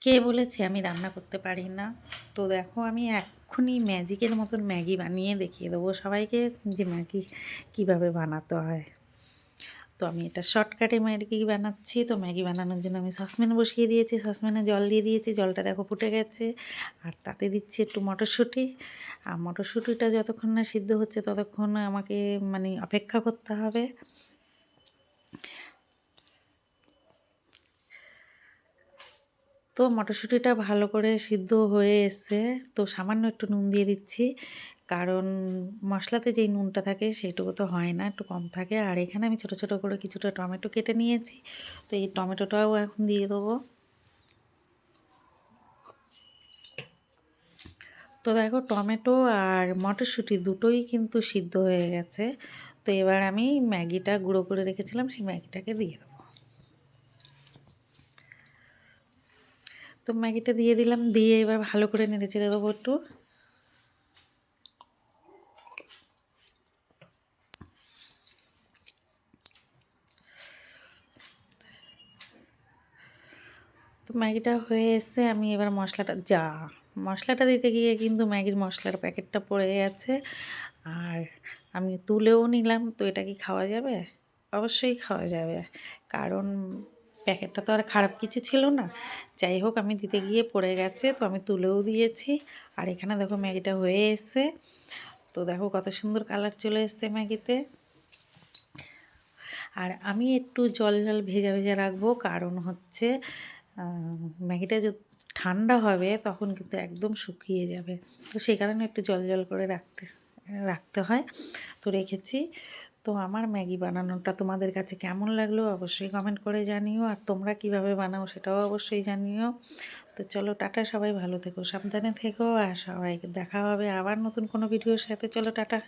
কে বলেছে আমি রান্না করতে পারি না? তো দেখো আমি এক্ষুনি ম্যাজিকের মতন ম্যাগি বানিয়ে দেখিয়ে দেবো সবাইকে যে ম্যাগি কীভাবে বানাতে হয়। তো আমি এটা শর্টকাটে ম্যাগি বানাচ্ছি। তো ম্যাগি বানানোর জন্য আমি সসপ্যান বসিয়ে দিয়েছি, সসপ্যানে জল দিয়ে দিয়েছি, জলটা দেখো ফুটে গেছে। আর তাতে দিচ্ছি একটু মটরশুঁটি। আর মটরশুঁটিটা যতক্ষণ না সিদ্ধ হচ্ছে ততক্ষণ আমাকে মানে অপেক্ষা করতে হবে। তো মটরশুঁটিটা ভালো করে সিদ্ধ হয়ে এসছে। তো সামান্য একটু নুন দিয়ে দিচ্ছি, কারণ মশলাতে যেই নুনটা থাকে সেইটুকু তো হয় না, একটু কম থাকে। আর এখানে আমি ছোটো ছোটো করে কিছুটা টমেটো কেটে নিয়েছি। তো এই টমেটোটাও এখন দিয়ে দেবো। তো দেখো টমেটো আর মটরশুঁটি দুটোই কিন্তু সিদ্ধ হয়ে গেছে। তো এবার আমি ম্যাগিটা গুঁড়ো করে রেখেছিলাম, সেই ম্যাগিটাকে দিয়ে দেবো। তো ম্যাগিটা দিয়ে দিলাম, দিয়ে এবার ভালো করে নেড়ে চেড়ে দেবো একটু। তো ম্যাগিটা হয়ে এসছে, আমি এবার মশলাটা দিতে গিয়ে কিন্তু ম্যাগির মশলার প্যাকেটটা পড়ে গেছে। আর আমি তুলেও নিলাম। তো এটা কি খাওয়া যাবে? অবশ্যই খাওয়া যাবে, কারণ প্যাকেটটা তো আর খারাপ কিছু ছিল না। যাই হোক, আমি দিতে গিয়ে পড়ে গেছে, তো আমি তুলেও দিয়েছি। আর এখানে দেখো ম্যাগিটা হয়ে এসছে। তো দেখো কত সুন্দর কালার চলে এসছে ম্যাগিতে। আর আমি একটু জল জল ভেজা ভেজা রাখবো, কারণ হচ্ছে ম্যাগিটা ঠান্ডা হবে তখন কিন্তু একদম শুকিয়ে যাবে। তো সেই কারণে একটু জল জল করে রাখতে হয়। তো রেখেছি। তো আমার ম্যাগি বানানোটা তোমাদের কাছে কেমন লাগলো অবশ্যই কমেন্ট করে জানিও। আর তোমরা কিভাবে বানাও সেটাও অবশ্যই জানিও। তো চলো টাটা, সবাই ভালো থেকো, সাবধানে থেকো। আর সবাইকে দেখা হবে আবার নতুন কোনো ভিডিওর সাথে। চলো টাটা।